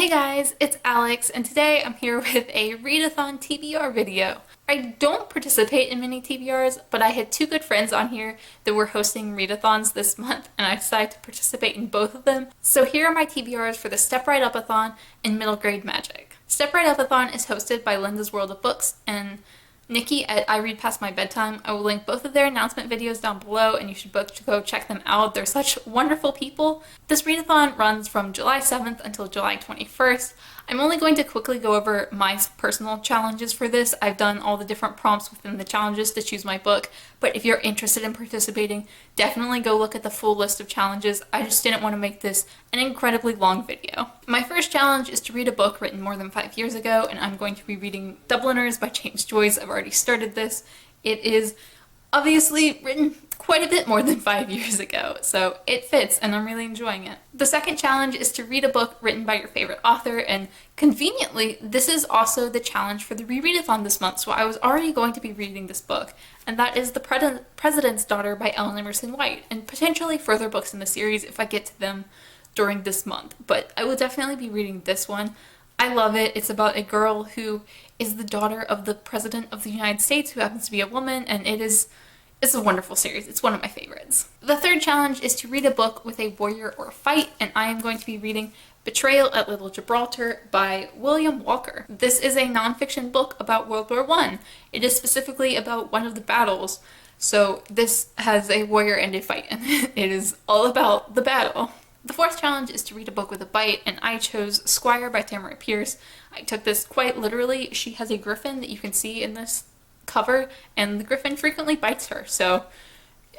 Hey guys, it's Alex, and today I'm here with a readathon TBR video. I don't participate in many TBRs, but I had two good friends on here that were hosting readathons this month, and I decided to participate in both of them. So here are my TBRs for the Step Right Up-a-thon and Middle Grade Magic. Step Right Up-a-thon is hosted by Linda's World of Books and Nikki at I Read Past My Bedtime. I will link both of their announcement videos down below, and you should both go check them out. They're such wonderful people. This readathon runs from July 7th until July 21st. I'm only going to quickly go over my personal challenges for this. I've done all the different prompts within the challenges to choose my book, but if you're interested in participating, definitely go look at the full list of challenges. I just didn't want to make this an incredibly long video. My first challenge is to read a book written more than 5 years ago, and I'm going to be reading Dubliners by Joyce. I've already started this. It is obviously written quite a bit more than 5 years ago, so it fits and I'm really enjoying it. The second challenge is to read a book written by your favorite author, and conveniently, this is also the challenge for the rereadathon this month, so I was already going to be reading this book, and that is The President's Daughter by Emerson White, and potentially further books in the series if I get to them during this month, but I will definitely be reading this one. I love it. It's about a girl who is the daughter of the President of the United States who happens to be a woman, and it's a wonderful series. It's one of my favorites. The third challenge is to read a book with a warrior or fight, and I am going to be reading Betrayal at Little Gibraltar by William Walker. This is a nonfiction book about World War I. It is specifically about one of the battles, so this has a warrior and a fight, and it is all about the battle. The fourth challenge is to read a book with a bite, and I chose Squire by Tamora. I took this quite literally. She has a griffin that you can see in this cover, and the griffin frequently bites her, so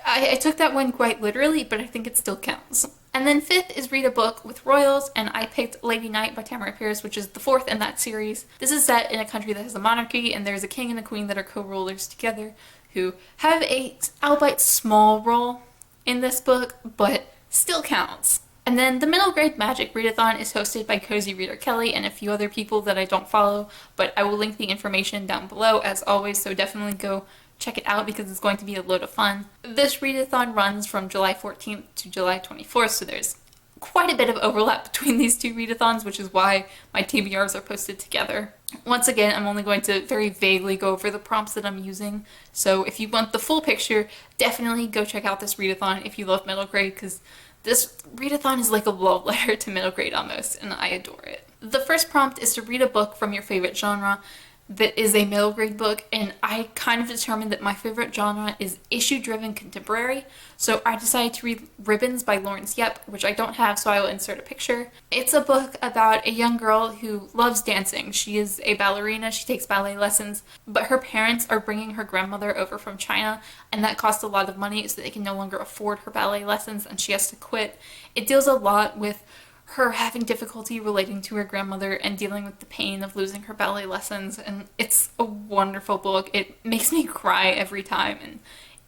I took that one quite literally, but I think it still counts. And then fifth is read a book with royals, and I picked Lady Knight by Tamora, which is the fourth in that series. This is set in a country that has a monarchy, and there's a king and a queen that are co-rulers together who have a albeit small role in this book, but still counts. And then the Middle Grade Magic Readathon is hosted by Cozy Reader Kelly and a few other people that I don't follow, but I will link the information down below as always, so definitely go check it out because it's going to be a load of fun. This readathon runs from July 14th to July 24th, so there's quite a bit of overlap between these two readathons, which is why my TBRs are posted together. Once again, I'm only going to very vaguely go over the prompts that I'm using, so if you want the full picture, definitely go check out this readathon if you love middle grade, because this readathon is like a love letter to middle grade almost, and I adore it. The first prompt is to read a book from your favorite genre that is a middle grade book, and I kind of determined that my favorite genre is issue-driven contemporary, so I decided to read Ribbons by Laurence Yep, which I don't have, so I will insert a picture. It's a book about a young girl who loves dancing. She is a ballerina, she takes ballet lessons, but her parents are bringing her grandmother over from China, and that costs a lot of money, so they can no longer afford her ballet lessons, and she has to quit. It deals a lot with her having difficulty relating to her grandmother and dealing with the pain of losing her ballet lessons, and it's a wonderful book. It makes me cry every time, and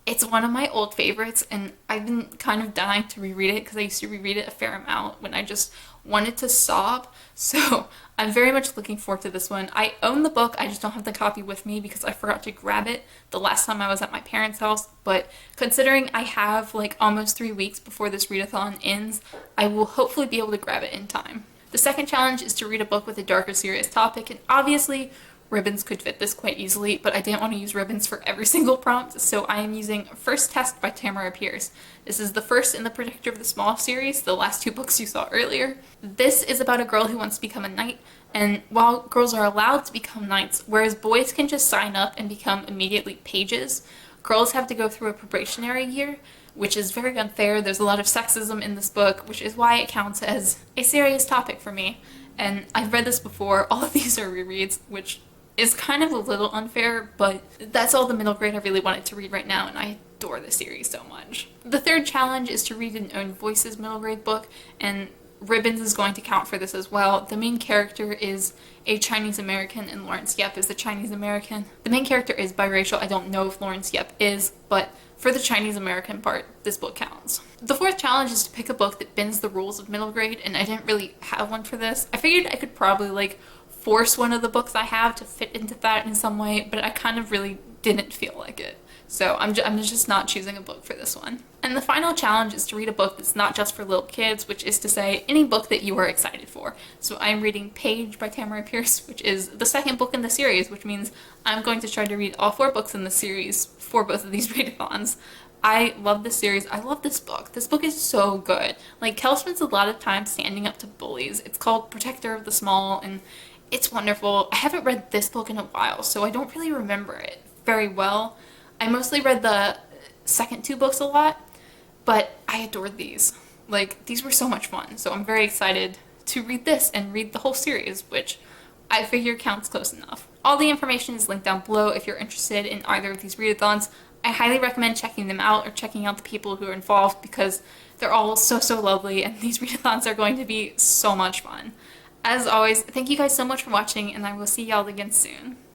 it's one of my old favorites, and I've been kind of dying to reread it because I used to reread it a fair amount when I just wanted to sob, so I'm very much looking forward to this one. I own the book, I just don't have the copy with me because I forgot to grab it the last time I was at my parents' house, but considering I have like almost 3 weeks before this readathon ends, I will hopefully be able to grab it in time. The second challenge is to read a book with a darker, serious topic, and obviously Ribbons could fit this quite easily, but I didn't want to use Ribbons for every single prompt, so I am using First Test by Tamora. This is the first in the Protector of the Small series, the last two books you saw earlier. This is about a girl who wants to become a knight, and while girls are allowed to become knights, whereas boys can just sign up and become immediately pages, girls have to go through a probationary year, which is very unfair. There's a lot of sexism in this book, which is why it counts as a serious topic for me. And I've read this before, all of these are rereads, which is kind of a little unfair, but that's all the middle grade I really wanted to read right now, and I adore the series so much. The third challenge is to read an Own Voices middle grade book, and Ribbons is going to count for this as well. The main character is a Chinese American, and Laurence Yep is the Chinese American. The main character is biracial. I don't know if Laurence Yep is, but for the Chinese American part, this book counts. The fourth challenge is to pick a book that bends the rules of middle grade, and I didn't really have one for this. I figured I could probably like force one of the books I have to fit into that in some way, but I kind of really didn't feel like it. So I'm just not choosing a book for this one. And the final challenge is to read a book that's not just for little kids, which is to say any book that you are excited for. So I'm reading Page by Tamora Pierce, which is the second book in the series, which means I'm going to try to read all 4 books in the series for both of these readathons. I love this series. I love this book. This book is so good. Like, Kel spends a lot of time standing up to bullies. It's called Protector of the Small, and it's wonderful. I haven't read this book in a while, so I don't really remember it very well. I mostly read the second 2 books a lot, but I adored these. Like, these were so much fun, so I'm very excited to read this and read the whole series, which I figure counts close enough. All the information is linked down below if you're interested in either of these readathons. I highly recommend checking them out or checking out the people who are involved because they're all so lovely and these readathons are going to be so much fun. As always, thank you guys so much for watching and I will see y'all again soon.